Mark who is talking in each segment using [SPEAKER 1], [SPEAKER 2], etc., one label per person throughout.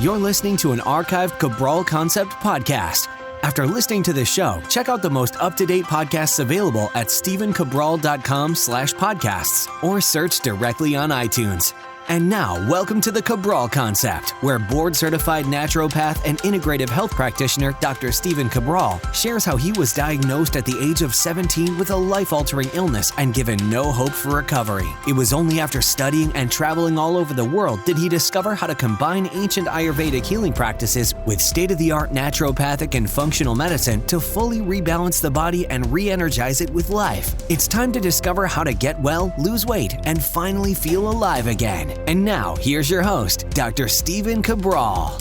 [SPEAKER 1] You're listening to an archived Cabral Concept podcast. After listening to this show, check out the most up-to-date podcasts available at stephencabral.com/podcasts or search directly on iTunes. And now, welcome to the Cabral Concept, where board-certified naturopath and integrative health practitioner Dr. Stephen Cabral shares how he was diagnosed at the age of 17 with a life-altering illness and given no hope for recovery. It was only after studying and traveling all over the world did he discover how to combine ancient Ayurvedic healing practices with state-of-the-art naturopathic and functional medicine to fully rebalance the body and re-energize it with life. It's time to discover how to get well, lose weight, and finally feel alive again. And now, here's your host, Dr. Stephen Cabral.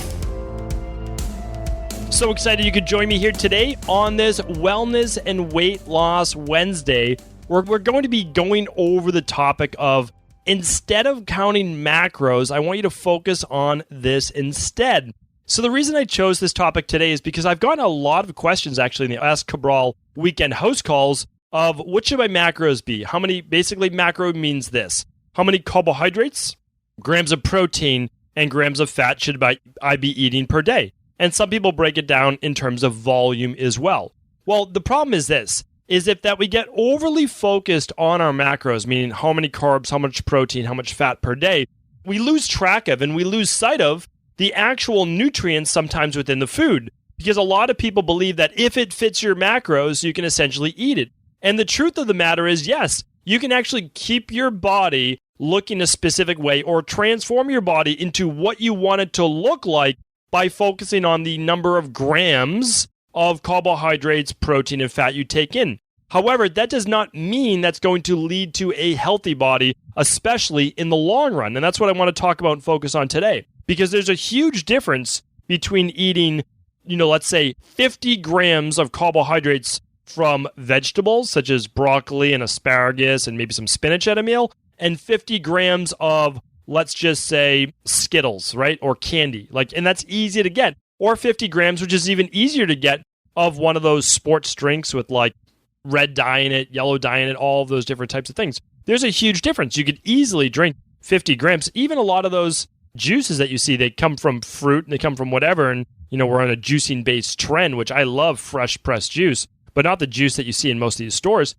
[SPEAKER 2] So excited you could join me here today on this Wellness and Weight Loss Wednesday, where we're going to be going over the topic of, instead of counting macros, I want you to focus on this instead. So the reason I chose this topic today is because I've gotten a lot of questions actually in the Ask Cabral weekend host calls of what should my macros be? How many, basically macro means this. How many carbohydrates, grams of protein, and grams of fat should I be eating per day? And some people break it down in terms of volume as well. Well, the problem is this, is if that we get overly focused on our macros, meaning how many carbs, how much protein, how much fat per day, we lose track of and we lose sight of the actual nutrients sometimes within the food. Because a lot of people believe that if it fits your macros, you can essentially eat it. And the truth of the matter is, yes, you can actually keep your body looking a specific way or transform your body into what you want it to look like by focusing on the number of grams of carbohydrates, protein, and fat you take in. However, that does not mean that's going to lead to a healthy body, especially in the long run. And that's what I want to talk about and focus on today. Because there's a huge difference between eating, let's say 50 grams of carbohydrates from vegetables, such as broccoli and asparagus and maybe some spinach at a meal, and 50 grams of, let's just say, Skittles, right? Or candy. And that's easy to get. Or 50 grams, which is even easier to get, of one of those sports drinks with red dye in it, yellow dye in it, all of those different types of things. There's a huge difference. You could easily drink 50 grams. Even a lot of those juices that you see, they come from fruit and they come from whatever. And, we're on a juicing-based trend, which I love fresh pressed juice, but not the juice that you see in most of these stores.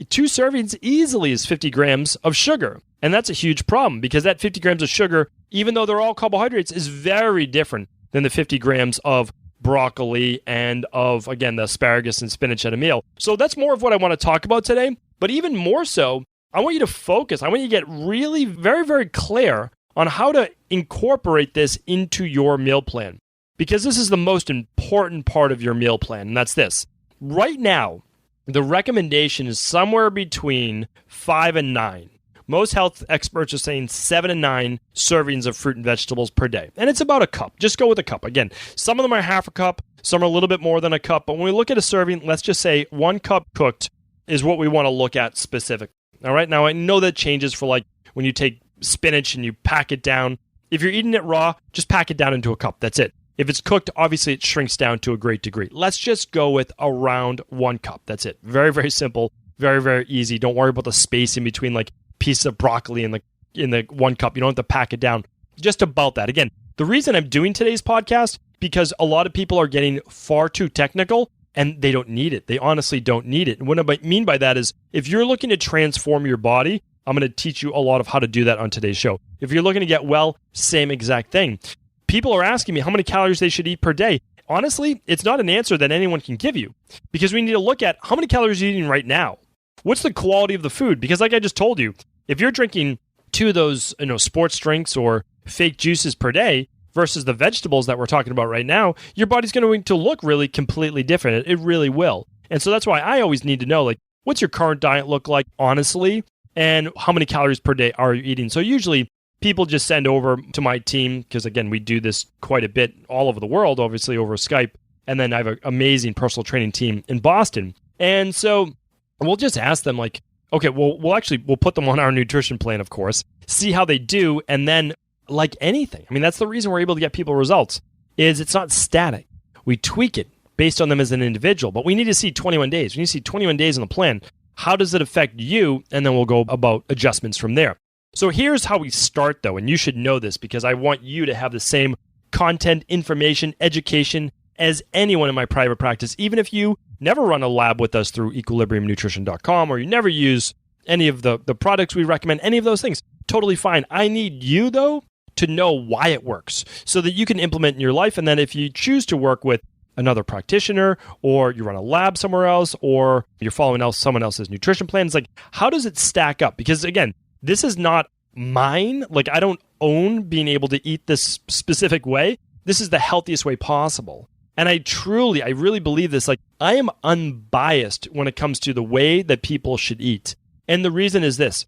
[SPEAKER 2] 2 servings easily is 50 grams of sugar. And that's a huge problem because that 50 grams of sugar, even though they're all carbohydrates, is very different than the 50 grams of broccoli and of, again, the asparagus and spinach at a meal. So that's more of what I want to talk about today. But even more so, I want you to focus. I want you to get really very, very clear on how to incorporate this into your meal plan. Because this is the most important part of your meal plan, and that's this. Right now, the recommendation is somewhere between 5 and 9. Most health experts are saying 7 and 9 servings of fruit and vegetables per day. And it's about a cup. Just go with a cup. Again, some of them are half a cup, some are a little bit more than a cup. But when we look at a serving, let's just say 1 cup cooked is what we want to look at specifically. All right. Now, I know that changes for when you take spinach and you pack it down. If you're eating it raw, just pack it down into a cup. That's it. If it's cooked, obviously it shrinks down to a great degree. Let's just go with around 1 cup. That's it. Very, very simple. Very, very easy. Don't worry about the space in between pieces of broccoli in the 1 cup. You don't have to pack it down. Just about that. Again, the reason I'm doing today's podcast, because a lot of people are getting far too technical and they don't need it. They honestly don't need it. And what I mean by that is if you're looking to transform your body, I'm going to teach you a lot of how to do that on today's show. If you're looking to get well, same exact thing. People are asking me how many calories they should eat per day. Honestly, it's not an answer that anyone can give you because we need to look at how many calories you're eating right now. What's the quality of the food? Because like I just told you, if you're drinking 2 of those sports drinks or fake juices per day versus the vegetables that we're talking about right now, your body's going to look really completely different. It really will. And so that's why I always need to know, what's your current diet look like, honestly, and how many calories per day are you eating? So usually people just send over to my team, because again, we do this quite a bit all over the world, obviously over Skype. And then I have an amazing personal training team in Boston. And so we'll just ask them okay, we'll put them on our nutrition plan, of course, see how they do. And then like anything, that's the reason we're able to get people results is it's not static. We tweak it based on them as an individual, but we need to see 21 days. We need to see 21 days in the plan. How does it affect you? And then we'll go about adjustments from there. So here's how we start though. And you should know this because I want you to have the same content, information, education as anyone in my private practice, even if you never run a lab with us through equilibriumnutrition.com or you never use any of the products we recommend, any of those things, totally fine. I need you, though, to know why it works so that you can implement in your life. And then if you choose to work with another practitioner or you run a lab somewhere else or you're following someone else's nutrition plan, it's like, how does it stack up? Because again, this is not mine. Like, I don't own being able to eat this specific way. This is the healthiest way possible. And I really believe this. Like, I am unbiased when it comes to the way that people should eat. And the reason is this,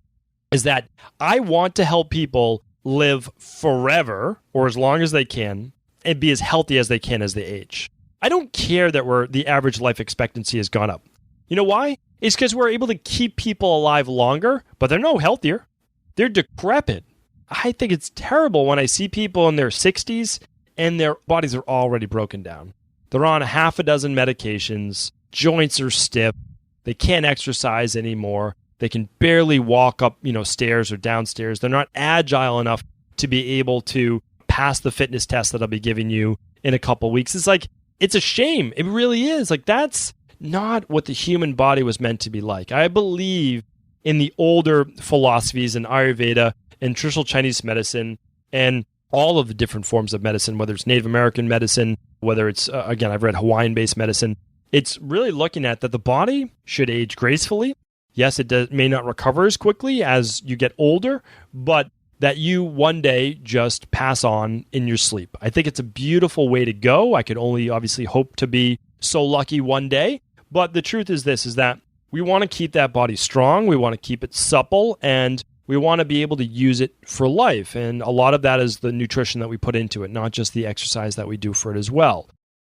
[SPEAKER 2] is that I want to help people live forever or as long as they can and be as healthy as they can as they age. I don't care that the average life expectancy has gone up. You know why? It's because we're able to keep people alive longer, but they're no healthier. They're decrepit. I think it's terrible when I see people in their 60s and their bodies are already broken down. They're on a half a dozen medications, joints are stiff, they can't exercise anymore, they can barely walk up, stairs or downstairs. They're not agile enough to be able to pass the fitness test that I'll be giving you in a couple weeks. It's like, it's a shame. It really is. Like, that's not what the human body was meant to be like. I believe in the older philosophies in Ayurveda and traditional Chinese medicine and all of the different forms of medicine, whether it's Native American medicine, whether it's, again, I've read Hawaiian-based medicine. It's really looking at that the body should age gracefully. Yes, it may not recover as quickly as you get older, but that you one day just pass on in your sleep. I think it's a beautiful way to go. I could only obviously hope to be so lucky one day. But the truth is this, is that we want to keep that body strong. We want to keep it supple, and we want to be able to use it for life. And a lot of that is the nutrition that we put into it, not just the exercise that we do for it as well.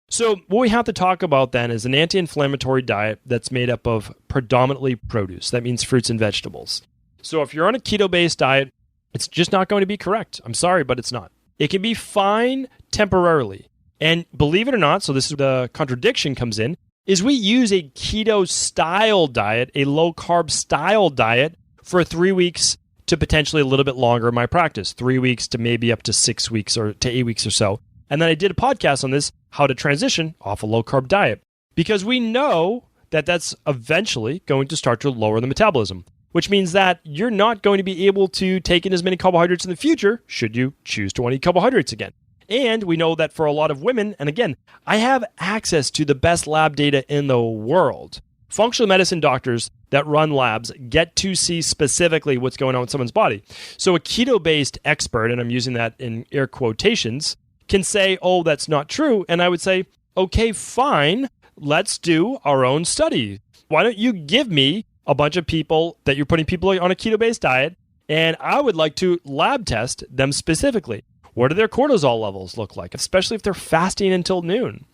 [SPEAKER 2] So what we have to talk about then is an anti-inflammatory diet that's made up of predominantly produce. That means fruits and vegetables. So if you're on a keto-based diet, it's just not going to be correct. I'm sorry, but it's not. It can be fine temporarily. And believe it or not, so this is the contradiction comes in, is we use a keto-style diet, a low-carb style diet for 3 weeks to potentially a little bit longer in my practice, 3 weeks to maybe up to 6 weeks or to 8 weeks or so. And then I did a podcast on this, how to transition off a low-carb diet, because we know that that's eventually going to start to lower the metabolism, which means that you're not going to be able to take in as many carbohydrates in the future should you choose to want to eat carbohydrates again. And we know that for a lot of women, and again, I have access to the best lab data in the world. Functional medicine doctors that run labs get to see specifically what's going on with someone's body. So a keto-based expert, and I'm using that in air quotations, can say, oh, that's not true. And I would say, okay, fine, let's do our own study. Why don't you give me a bunch of people that you're putting people on a keto-based diet, and I would like to lab test them specifically. What do their cortisol levels look like, especially if they're fasting until noon?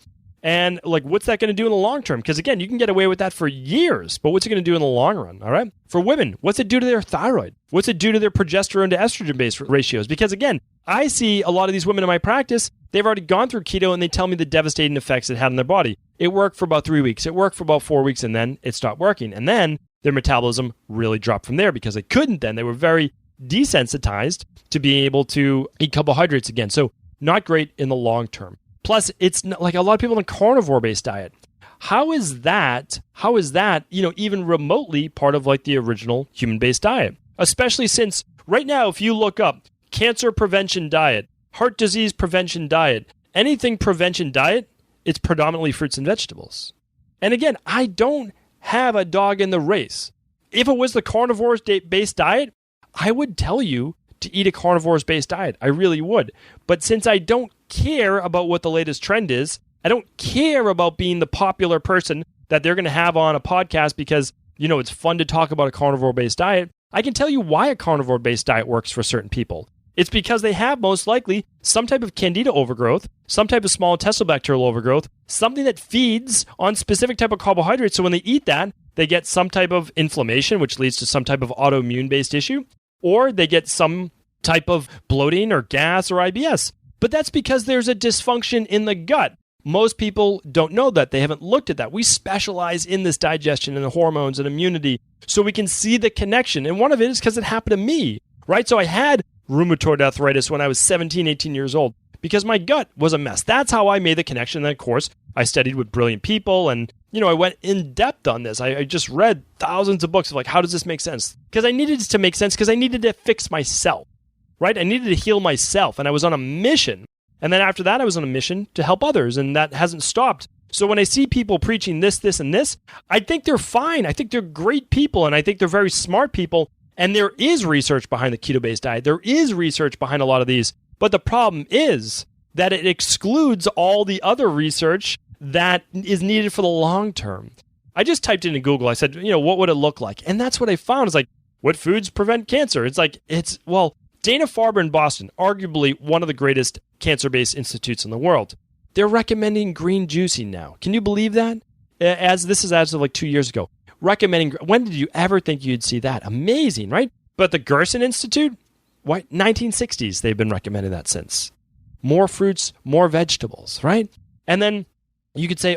[SPEAKER 2] And like, what's that going to do in the long term? Because again, you can get away with that for years, but what's it going to do in the long run? All right. For women, what's it do to their thyroid? What's it do to their progesterone to estrogen-based ratios? Because again, I see a lot of these women in my practice, they've already gone through keto and they tell me the devastating effects it had on their body. It worked for about 3 weeks. It worked for about 4 weeks, and then it stopped working. And then their metabolism really dropped from there because they couldn't then. They were very desensitized to being able to eat carbohydrates again. So not great in the long term. Plus, it's not, like a lot of people on a carnivore-based diet. How is that, even remotely part of like the original human-based diet? Especially since right now, if you look up cancer prevention diet, heart disease prevention diet, anything prevention diet, it's predominantly fruits and vegetables. And again, I don't have a dog in the race. If it was the carnivore-based diet, I would tell you to eat a carnivore-based diet. I really would. But since I don't care about what the latest trend is, I don't care about being the popular person that they're going to have on a podcast because, it's fun to talk about a carnivore-based diet. I can tell you why a carnivore-based diet works for certain people. It's because they have most likely some type of candida overgrowth, some type of small intestinal bacterial overgrowth, something that feeds on specific type of carbohydrates. So when they eat that, they get some type of inflammation, which leads to some type of autoimmune-based issue, or they get some type of bloating or gas or IBS. But that's because there's a dysfunction in the gut. Most people don't know that. They haven't looked at that. We specialize in this digestion and the hormones and immunity so we can see the connection. And one of it is because it happened to me, right? So I had rheumatoid arthritis when I was 17, 18 years old because my gut was a mess. That's how I made the connection. And of course, I studied with brilliant people and, I went in depth on this. I just read thousands of books of like, how does this make sense? Because I needed it to make sense because I needed to fix myself, right? I needed to heal myself and I was on a mission. And then after that, I was on a mission to help others and that hasn't stopped. So when I see people preaching this, and this, I think they're fine. I think they're great people and I think they're very smart people. And there is research behind the keto-based diet. There is research behind a lot of these. But the problem is that it excludes all the other research that is needed for the long term. I just typed into Google. I said, what would it look like? And that's what I found. It's like, what foods prevent cancer? Dana-Farber in Boston, arguably one of the greatest cancer-based institutes in the world. They're recommending green juicing now. Can you believe that? This is as of like 2 years ago. Recommending, when did you ever think you'd see that? Amazing, right? But the Gerson Institute, 1960s, they've been recommending that since. More fruits, more vegetables, right? And then you could say,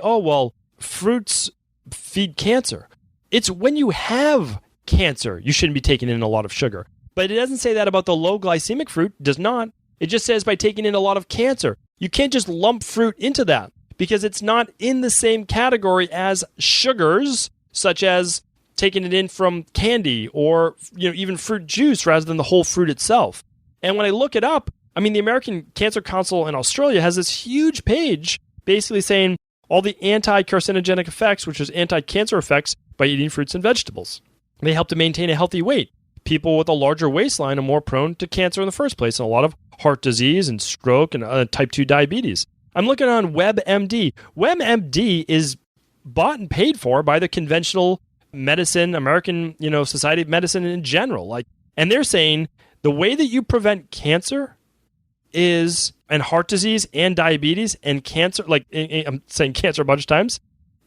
[SPEAKER 2] fruits feed cancer. It's when you have cancer, you shouldn't be taking in a lot of sugar. But it doesn't say that about the low glycemic fruit. It does not. It just says by taking in a lot of cancer. You can't just lump fruit into that because it's not in the same category as sugars, such as taking it in from candy or even fruit juice rather than the whole fruit itself. And when I look it up, the American Cancer Council in Australia has this huge page basically saying all the anti-carcinogenic effects, which is anti-cancer effects, by eating fruits and vegetables. They help to maintain a healthy weight. People with a larger waistline are more prone to cancer in the first place, and a lot of heart disease and stroke and type 2 diabetes. I'm looking on WebMD. WebMD is bought and paid for by the conventional medicine, American, Society of Medicine in general. And they're saying the way that you prevent cancer and heart disease and diabetes and cancer, I'm saying cancer a bunch of times,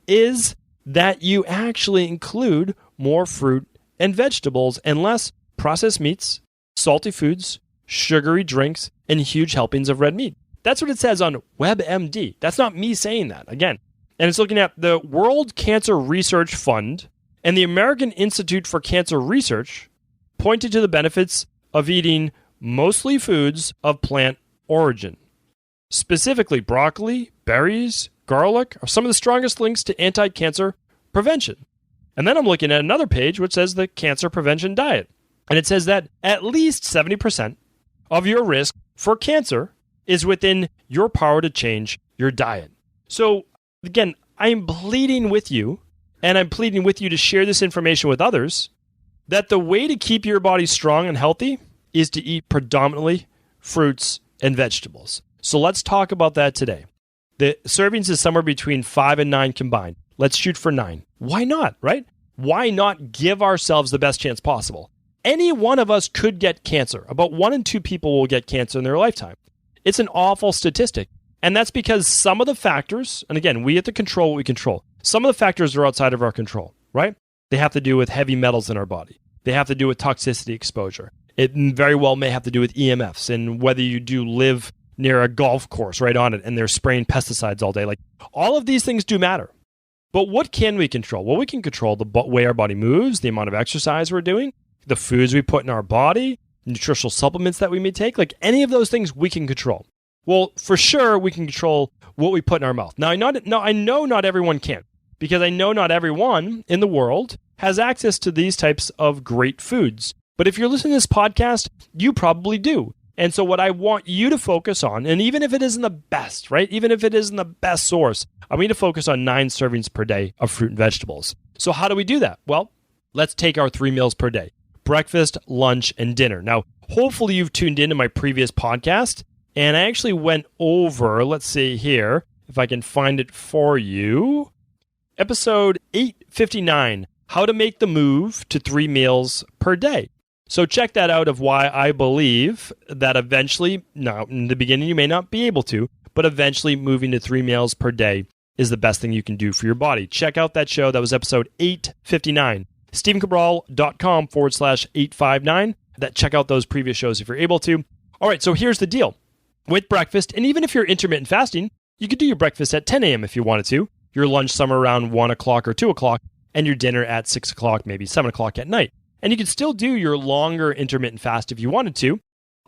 [SPEAKER 2] is that you actually include more fruit and vegetables and less processed meats, salty foods, sugary drinks, and huge helpings of red meat. That's what it says on WebMD. That's not me saying that, again. And it's looking at the World Cancer Research Fund and the American Institute for Cancer Research pointed to the benefits of eating mostly foods of plant origin. Specifically, broccoli, berries, garlic are some of the strongest links to anti-cancer prevention. And then I'm looking at another page which says the cancer prevention diet. And it says that at least 70% of your risk for cancer is within your power to change your diet. So again, I'm pleading with you, and I'm pleading with you to share this information with others, that the way to keep your body strong and healthy is to eat predominantly fruits and vegetables. So let's talk about that today. The servings is somewhere between 5 and 9 combined. Let's shoot for 9. Why not, right? Why not give ourselves the best chance possible? Any one of us could get cancer. About 1 in 2 people will get cancer in their lifetime. It's an awful statistic. And that's because some of the factors, and again, we have to control what we control. Some of the factors are outside of our control, right? They have to do with heavy metals in our body. They have to do with toxicity exposure. It very well may have to do with EMFs and whether you do live near a golf course right on it and they're spraying pesticides all day. All of these things do matter. But what can we control? Well, we can control the way our body moves, the amount of exercise we're doing, the foods we put in our body, nutritional supplements that we may take. Any of those things we can control. Well, for sure, we can control what we put in our mouth. Now, I know not everyone can, because I know not everyone in the world has access to these types of great foods. But if you're listening to this podcast, you probably do. And so what I want you to focus on, and even if it isn't the best, right? Even if it isn't the best source, I want you to focus on 9 servings per day of fruit and vegetables. So how do we do that? Well, let's take our 3 meals per day: breakfast, lunch, and dinner. Now, hopefully you've tuned into my previous podcast, and I actually went over, let's see here, if I can find it for you, episode 859, how to make the move to 3 meals per day. So check that out of why I believe that eventually, now in the beginning you may not be able to, but eventually moving to 3 meals per day is the best thing you can do for your body. Check out that show. That was episode 859. StephenCabral.com/859. Check out those previous shows if you're able to. All right, so here's the deal. With breakfast, and even if you're intermittent fasting, you could do your breakfast at 10 a.m. if you wanted to, your lunch somewhere around 1 o'clock or 2 o'clock, and your dinner at 6 o'clock, maybe 7 o'clock at night. And you could still do your longer intermittent fast if you wanted to,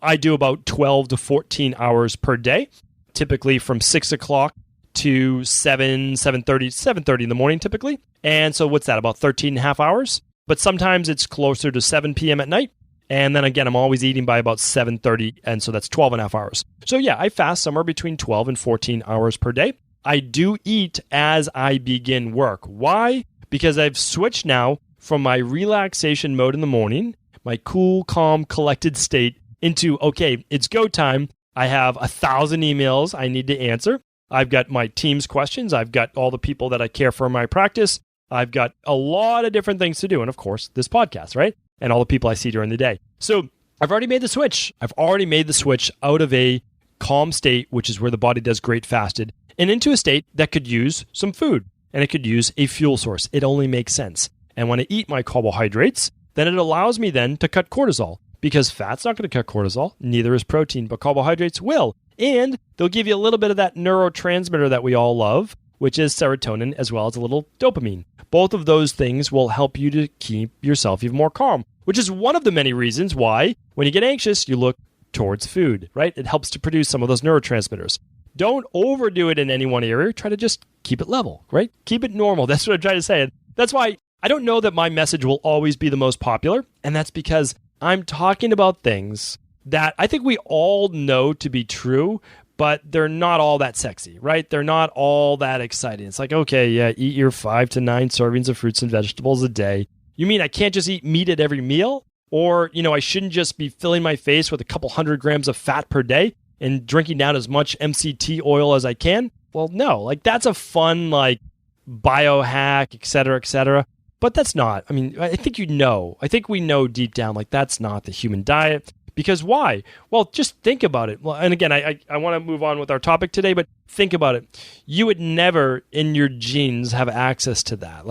[SPEAKER 2] I do about 12 to 14 hours per day, typically from 6 o'clock to 7:30 in the morning typically. And so what's that, about 13 and a half hours? But sometimes it's closer to 7 p.m. at night. And then again, I'm always eating by about 7:30, and so that's 12 and a half hours. So yeah, I fast somewhere between 12 and 14 hours per day. I do eat as I begin work. Why? Because I've switched now from my relaxation mode in the morning, my cool, calm, collected state, into, okay, it's go time. I have 1,000 emails I need to answer. I've got my team's questions. I've got all the people that I care for in my practice. I've got a lot of different things to do. And of course, this podcast, right? And all the people I see during the day. So I've already made the switch. I've already made the switch out of a calm state, which is where the body does great fasted, and into a state that could use some food and it could use a fuel source. It only makes sense. And when I eat my carbohydrates, then it allows me then to cut cortisol, because fat's not going to cut cortisol, neither is protein, but carbohydrates will. And they'll give you a little bit of that neurotransmitter that we all love, which is serotonin, as well as a little dopamine. Both of those things will help you to keep yourself even more calm, which is one of the many reasons why when you get anxious, you look towards food, right? It helps to produce some of those neurotransmitters. Don't overdo it in any one area. Try to just keep it level, right? Keep it normal. That's what I'm trying to say. That's why I don't know that my message will always be the most popular, and that's because I'm talking about things that I think we all know to be true, but they're not all that sexy, right? They're not all that exciting. It's like, okay, yeah, eat your 5 to 9 servings of fruits and vegetables a day. You mean I can't just eat meat at every meal? Or, I shouldn't just be filling my face with a couple 100 grams of fat per day and drinking down as much MCT oil as I can? Well, no, that's a fun, biohack, et cetera, et cetera. But that's not, I think I think we know deep down, that's not the human diet. Because why? Well, just think about it. Well, and again, I want to move on with our topic today, but think about it. You would never in your genes have access to that.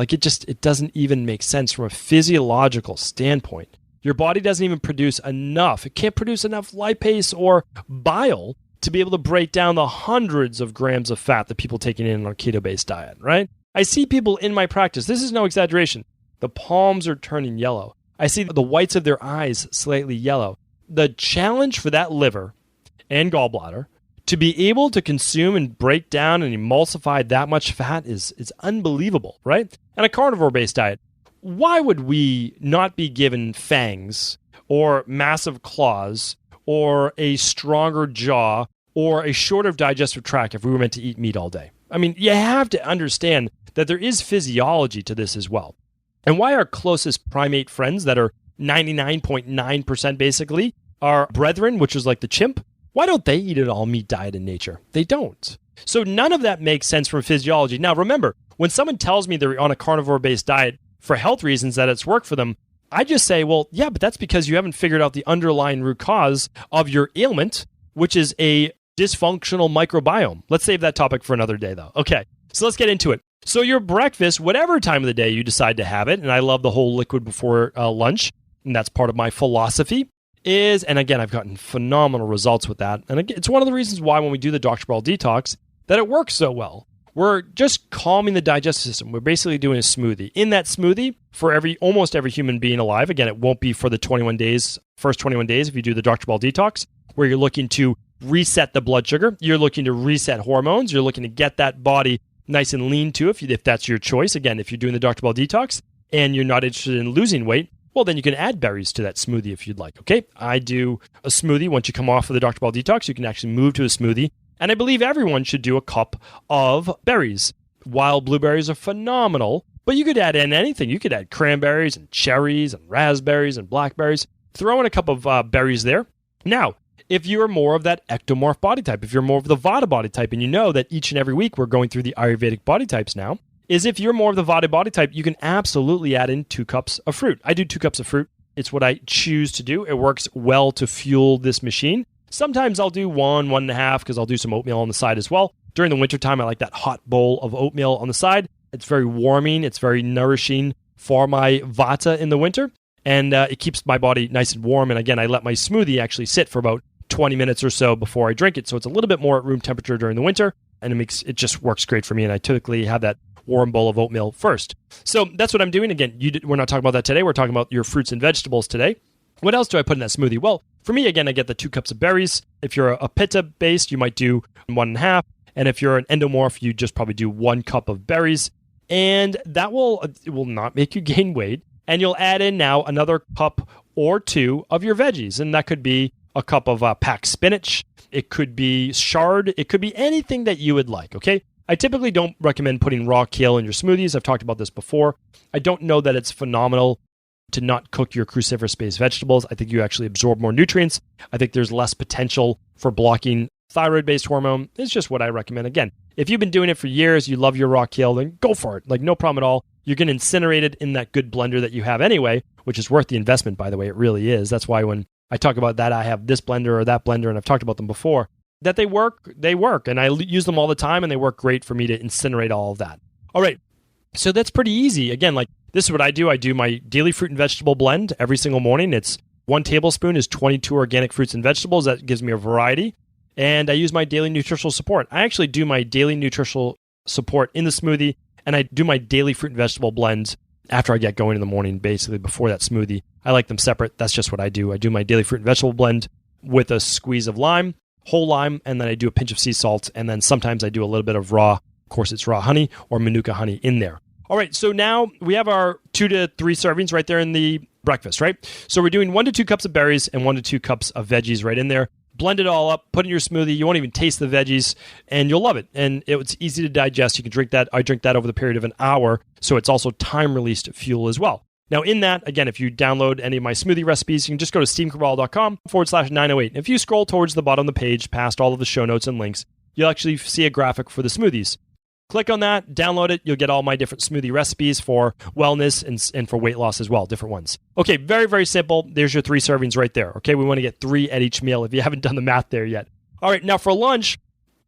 [SPEAKER 2] It doesn't even make sense from a physiological standpoint. Your body doesn't even produce enough. It can't produce enough lipase or bile to be able to break down the hundreds of grams of fat that people taking in on a keto-based diet, right? I see people in my practice, this is no exaggeration, the palms are turning yellow. I see the whites of their eyes slightly yellow. The challenge for that liver and gallbladder to be able to consume and break down and emulsify that much fat is unbelievable, right? And a carnivore-based diet, why would we not be given fangs or massive claws or a stronger jaw or a shorter digestive tract if we were meant to eat meat all day? You have to understand that there is physiology to this as well. And why our closest primate friends that are 99.9% basically our brethren, which is like the chimp, why don't they eat an all-meat diet in nature? They don't. So none of that makes sense from physiology. Now remember, when someone tells me they're on a carnivore-based diet for health reasons, that it's worked for them, I just say, well, yeah, but that's because you haven't figured out the underlying root cause of your ailment, which is a dysfunctional microbiome. Let's save that topic for another day, though. Okay, so let's get into it. So your breakfast, whatever time of the day you decide to have it, and I love the whole liquid before lunch, and that's part of my philosophy, and again, I've gotten phenomenal results with that. And again, it's one of the reasons why when we do the Dr. Cabral detox, that it works so well. We're just calming the digestive system. We're basically doing a smoothie. In that smoothie, for almost every human being alive, again, it won't be for the first 21 days if you do the Dr. Cabral detox, where you're looking to reset the blood sugar, you're looking to reset hormones, you're looking to get that body nice and lean too, if that's your choice. Again, if you're doing the Dr. Cabral detox and you're not interested in losing weight, well, then you can add berries to that smoothie if you'd like. Okay, I do a smoothie. Once you come off of the Dr. Cabral detox, you can actually move to a smoothie. And I believe everyone should do a cup of berries. Wild blueberries are phenomenal, but you could add in anything. You could add cranberries and cherries and raspberries and blackberries. Throw in a cup of berries there. Now, if you're more of that ectomorph body type, if you're more of the Vata body type, and you know that each and every week we're going through the Ayurvedic body types now, if you're more of the Vata body type, you can absolutely add in 2 cups of fruit. I do 2 cups of fruit. It's what I choose to do. It works well to fuel this machine. Sometimes I'll do 1.5, because I'll do some oatmeal on the side as well. During the wintertime, I like that hot bowl of oatmeal on the side. It's very warming. It's very nourishing for my Vata in the winter. And it keeps my body nice and warm. And again, I let my smoothie actually sit for about 20 minutes or so before I drink it. So it's a little bit more at room temperature during the winter. And it just works great for me. And I typically have that warm bowl of oatmeal first. So that's what I'm doing. Again, we're not talking about that today. We're talking about your fruits and vegetables today. What else do I put in that smoothie? Well, For me, again, I get the 2 cups of berries. If you're a pitta based, you might do 1.5. And if you're an endomorph, you just probably do 1 cup of berries. And it will not make you gain weight. And you'll add in now another cup or 2 of your veggies. And that could be a cup of packed spinach. It could be chard. It could be anything that you would like, okay? I typically don't recommend putting raw kale in your smoothies. I've talked about this before. I don't know that it's phenomenal to not cook your cruciferous-based vegetables. I think you actually absorb more nutrients. I think there's less potential for blocking thyroid-based hormone. It's just what I recommend. Again, if you've been doing it for years, you love your raw kale, then go for it. Like, no problem at all. You're going to incinerate it in that good blender that you have anyway, which is worth the investment, by the way. It really is. That's why when I talk about that, I have this blender or that blender, and I've talked about them before, that they work. And I use them all the time, and they work great for me to incinerate all of that. All right. So that's pretty easy. Again, like, this is what I do. I do my daily fruit and vegetable blend every single morning. It's 1 tablespoon is 22 organic fruits and vegetables. That gives me a variety. And I use my daily nutritional support. I actually do my daily nutritional support in the smoothie, and I do my daily fruit and vegetable blends after I get going in the morning, basically before that smoothie. I like them separate. That's just what I do. I do my daily fruit and vegetable blend with a squeeze of lime, whole lime, and then I do a pinch of sea salt, and then sometimes I do a little bit of raw, of course it's raw honey or Manuka honey in there. All right, so now we have our 2 to 3 servings right there in the breakfast, right? So we're doing 1 to 2 cups of berries and 1 to 2 cups of veggies right in there. Blend it all up, put it in your smoothie. You won't even taste the veggies, and you'll love it. And it's easy to digest. You can drink that. I drink that over the period of an hour, so it's also time-released fuel as well. Now, in that, again, if you download any of my smoothie recipes, you can just go to stevencabral.com/908. If you scroll towards the bottom of the page, past all of the show notes and links, you'll actually see a graphic for the smoothies. Click on that, download it. You'll get all my different smoothie recipes for wellness and for weight loss as well, different ones. Okay, very, very simple. There's your 3 servings right there. Okay, we want to get 3 at each meal if you haven't done the math there yet. All right, now for lunch,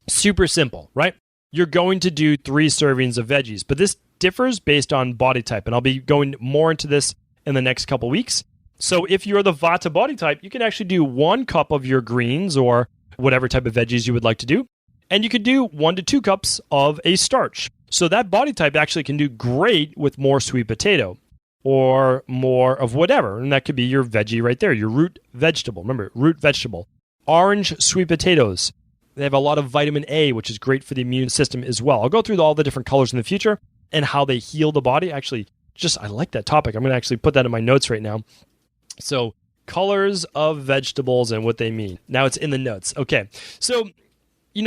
[SPEAKER 2] super simple, right? You're going to do 3 servings of veggies, but this differs based on body type, and I'll be going more into this in the next couple weeks. So if you're the Vata body type, you can actually do 1 cup of your greens or whatever type of veggies you would like to do. And you could do 1 to 2 cups of a starch. So that body type actually can do great with more sweet potato or more of whatever. And that could be your veggie right there, your root vegetable. Remember, root vegetable. Orange sweet potatoes. They have a lot of vitamin A, which is great for the immune system as well. I'll go through all the different colors in the future and how they heal the body. Actually, I like that topic. I'm going to actually put that in my notes right now. So, colors of vegetables and what they mean. Now it's in the notes. Okay. So,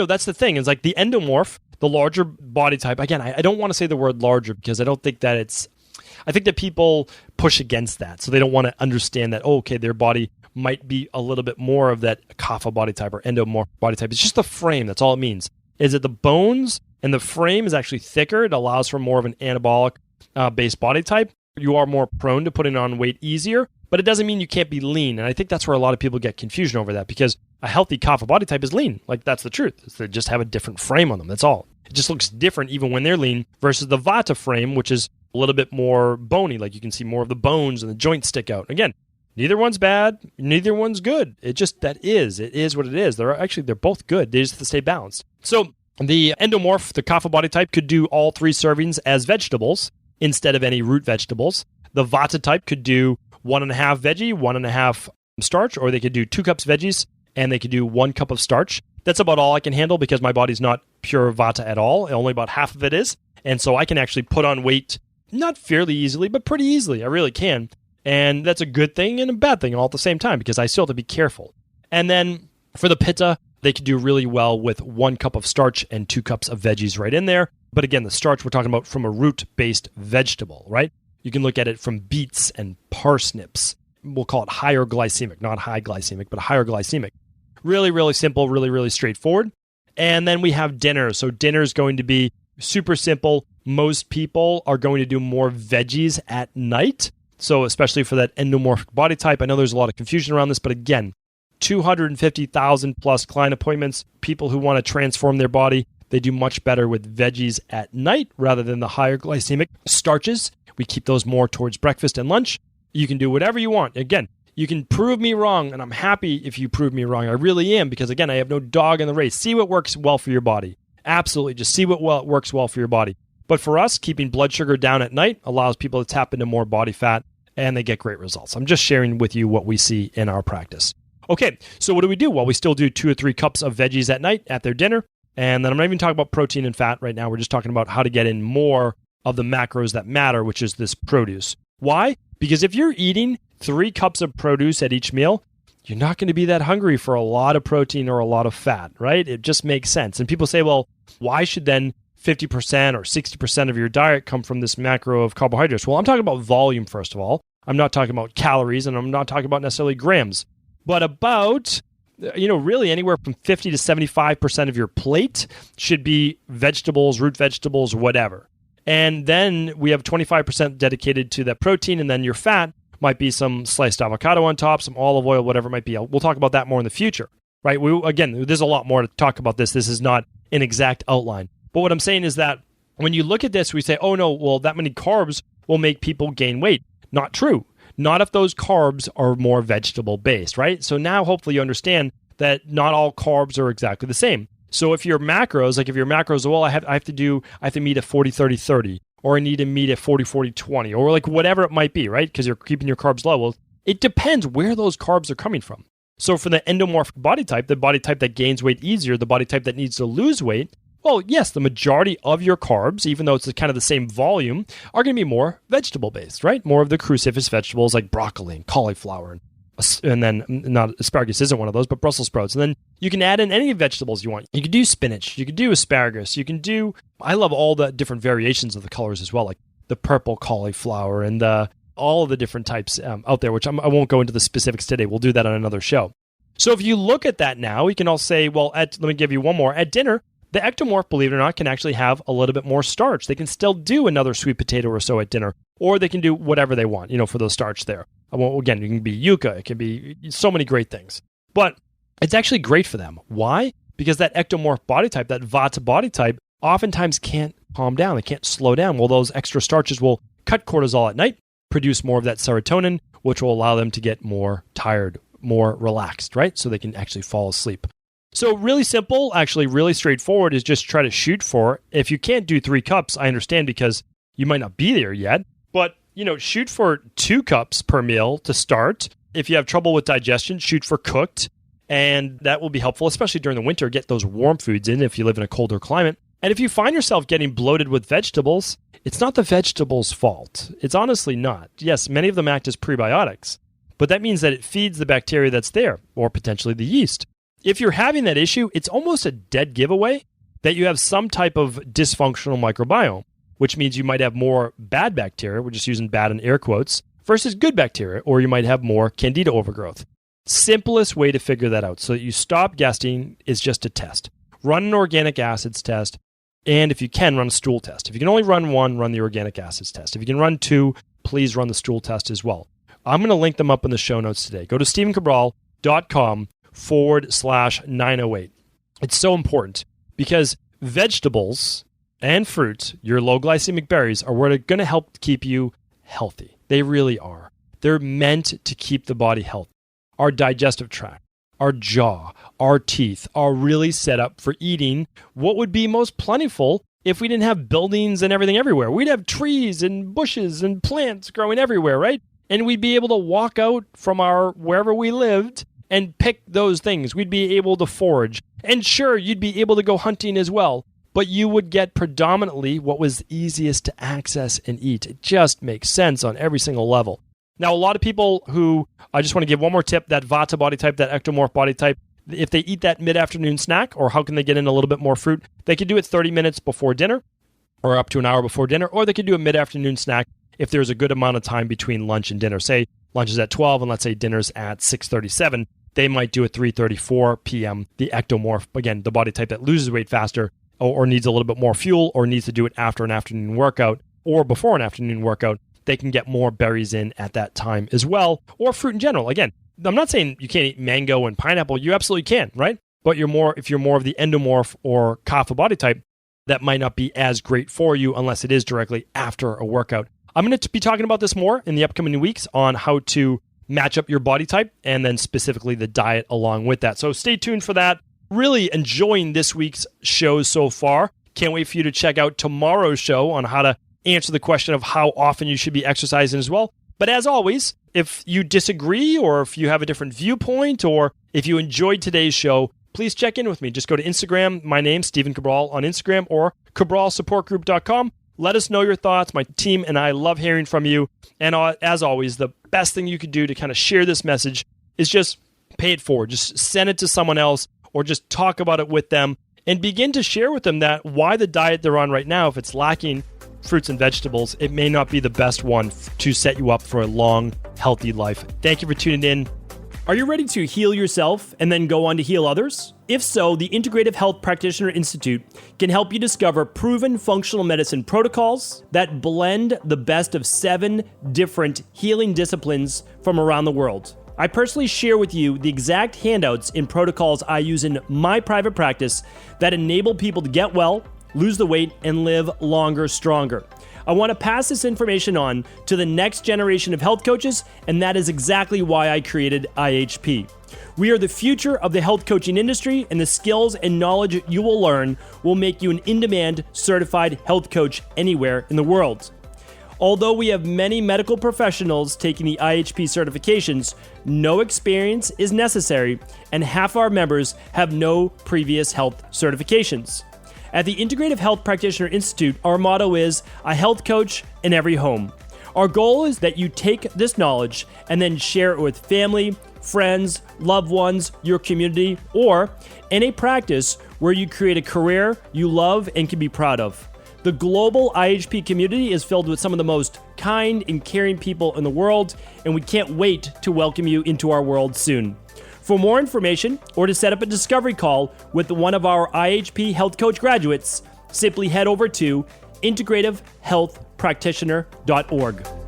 [SPEAKER 2] that's the thing. It's like the endomorph, the larger body type. Again, I don't want to say the word larger because I don't think that I think that people push against that. So they don't want to understand that, their body might be a little bit more of that kapha body type or endomorph body type. It's just the frame. That's all it means. Is that the bones and the frame is actually thicker. It allows for more of an anabolic based body type. You are more prone to putting on weight easier, but it doesn't mean you can't be lean. And I think that's where a lot of people get confusion over that because a healthy kapha body type is lean. Like, that's the truth. They just have a different frame on them. That's all. It just looks different even when they're lean versus the Vata frame, which is a little bit more bony. Like, you can see more of the bones and the joints stick out. Again, neither one's bad. Neither one's good. It is what it is. They're both good. They just have to stay balanced. So the endomorph, the kapha body type, could do all 3 servings as vegetables instead of any root vegetables. The Vata type could do 1.5 veggie, 1.5 starch, or they could do 2 cups veggies and they could do 1 cup of starch. That's about all I can handle because my body's not pure Vata at all. Only about half of it is. And so I can actually put on weight, not fairly easily, but pretty easily. I really can. And that's a good thing and a bad thing all at the same time because I still have to be careful. And then for the Pitta, they could do really well with 1 cup of starch and 2 cups of veggies right in there. But again, the starch we're talking about from a root-based vegetable, right? You can look at it from beets and parsnips. We'll call it higher glycemic, not high glycemic, but higher glycemic. Really, really simple, really, really straightforward. And then we have dinner. So dinner is going to be super simple. Most people are going to do more veggies at night. So especially for that endomorphic body type, I know there's a lot of confusion around this, but again, 250,000 plus client appointments, people who want to transform their body, they do much better with veggies at night rather than the higher glycemic starches. We keep those more towards breakfast and lunch. You can do whatever you want. Again, you can prove me wrong, and I'm happy if you prove me wrong. I really am, because again, I have no dog in the race. See what works well for your body. Absolutely. Just see what works well for your body. But for us, keeping blood sugar down at night allows people to tap into more body fat, and they get great results. I'm just sharing with you what we see in our practice. Okay, so what do? Well, we still do 2 or 3 cups of veggies at night at their dinner. And then I'm not even talking about protein and fat right now. We're just talking about how to get in more of the macros that matter, which is this produce. Why? Because if you're eating 3 cups of produce at each meal, you're not going to be that hungry for a lot of protein or a lot of fat, right? It just makes sense. And people say, well, why should then 50% or 60% of your diet come from this macro of carbohydrates? Well, I'm talking about volume, first of all. I'm not talking about calories, and I'm not talking about necessarily grams, but about, really anywhere from 50 to 75% of your plate should be vegetables, root vegetables, whatever. And then we have 25% dedicated to that protein, and then your fat might be some sliced avocado on top, some olive oil, whatever it might be. We'll talk about that more in the future, right? Again, there's a lot more to talk about this. This is not an exact outline. But what I'm saying is that when you look at this, we say, oh no, well, that many carbs will make people gain weight. Not true. Not if those carbs are more vegetable-based, right? So now hopefully you understand that not all carbs are exactly the same. So if your macros, well, I have to meet at 40-30-30, or I need to meet at 40-40-20, or like whatever it might be, right? Because you're keeping your carbs low. Well, it depends where those carbs are coming from. So for the endomorphic body type, the body type that gains weight easier, the body type that needs to lose weight, well, yes, the majority of your carbs, even though it's kind of the same volume, are going to be more vegetable-based, right? More of the cruciferous vegetables like broccoli and cauliflower, and then not asparagus isn't one of those, but Brussels sprouts. And then you can add in any vegetables you want. You could do spinach, you could do asparagus, I love all the different variations of the colors as well, like the purple cauliflower and all of the different types out there, which I won't go into the specifics today. We'll do that on another show. So if you look at that now, we can all say, well, let me give you one more. At dinner, the ectomorph, believe it or not, can actually have a little bit more starch. They can still do another sweet potato or so at dinner, or they can do whatever they want, for those starch there. Well, again, it can be yucca. It can be so many great things. But it's actually great for them. Why? Because that ectomorph body type, that Vata body type, oftentimes can't calm down. They can't slow down. Well, those extra starches will cut cortisol at night, produce more of that serotonin, which will allow them to get more tired, more relaxed, right? So they can actually fall asleep. So really simple, actually really straightforward, is just try to shoot for, if you can't do 3 cups, I understand because you might not be there yet, but shoot for 2 cups per meal to start. If you have trouble with digestion, shoot for cooked, and that will be helpful, especially during the winter. Get those warm foods in if you live in a colder climate. And if you find yourself getting bloated with vegetables, it's not the vegetables' fault. It's honestly not. Yes, many of them act as prebiotics, but that means that it feeds the bacteria that's there, or potentially the yeast. If you're having that issue, it's almost a dead giveaway that you have some type of dysfunctional microbiome, which means you might have more bad bacteria, we're just using bad in air quotes, versus good bacteria, or you might have more candida overgrowth. Simplest way to figure that out so that you stop guessing is just a test. Run an organic acids test, and if you can, run a stool test. If you can only run one, run the organic acids test. If you can run 2, please run the stool test as well. I'm going to link them up in the show notes today. Go to stephencabral.com/908. It's so important because vegetables and fruit, your low glycemic berries, are what are going to help keep you healthy. They really are. They're meant to keep the body healthy. Our digestive tract, our jaw, our teeth are really set up for eating what would be most plentiful if we didn't have buildings and everything everywhere. We'd have trees and bushes and plants growing everywhere, right? And we'd be able to walk out from wherever we lived and pick those things. We'd be able to forage. And sure, you'd be able to go hunting as well, but you would get predominantly what was easiest to access and eat. It just makes sense on every single level. Now, a lot of people who, I just want to give one more tip, that Vata body type, that ectomorph body type, if they eat that mid-afternoon snack, or how can they get in a little bit more fruit, they could do it 30 minutes before dinner, or up to an hour before dinner, or they could do a mid-afternoon snack if there's a good amount of time between lunch and dinner. Say lunch is at 12 and let's say dinner's at 6:37. They might do it 3:34 p.m. The ectomorph, again, the body type that loses weight faster or needs a little bit more fuel or needs to do it after an afternoon workout or before an afternoon workout, they can get more berries in at that time as well, or fruit in general. Again, I'm not saying you can't eat mango and pineapple. You absolutely can, right? But if you're more of the endomorph or kapha body type, that might not be as great for you unless it is directly after a workout. I'm going to be talking about this more in the upcoming weeks on how to match up your body type and then specifically the diet along with that. So stay tuned for that. Really enjoying this week's show so far. Can't wait for you to check out tomorrow's show on how to answer the question of how often you should be exercising as well. But as always, if you disagree or if you have a different viewpoint or If you enjoyed today's show, please check in with me. Just go to Instagram. My name's Stephen Cabral on Instagram or cabralsupportgroup.com. Let us know your thoughts. My team and I love hearing from you. And as always, the best thing you could do to kind of share this message is just pay it forward. Just send it to someone else or just talk about it with them and begin to share with them that why the diet they're on right now, if it's lacking fruits and vegetables, it may not be the best one to set you up for a long, healthy life. Thank you for tuning in.
[SPEAKER 3] Are you ready to heal yourself and then go on to heal others? If so, the Integrative Health Practitioner Institute can help you discover proven functional medicine protocols that blend the best of 7 different healing disciplines from around the world. I personally share with you the exact handouts and protocols I use in my private practice that enable people to get well, lose the weight, and live longer, stronger. I want to pass this information on to the next generation of health coaches, and that is exactly why I created IHP. We are the future of the health coaching industry, and the skills and knowledge you will learn will make you an in-demand certified health coach anywhere in the world. Although we have many medical professionals taking the IHP certifications, no experience is necessary, and half our members have no previous health certifications. At the Integrative Health Practitioner Institute, our motto is a health coach in every home. Our goal is that you take this knowledge and then share it with family, friends, loved ones, your community, or in a practice where you create a career you love and can be proud of. The global IHP community is filled with some of the most kind and caring people in the world, and we can't wait to welcome you into our world soon. For more information or to set up a discovery call with one of our IHP Health Coach graduates, simply head over to integrativehealthpractitioner.org.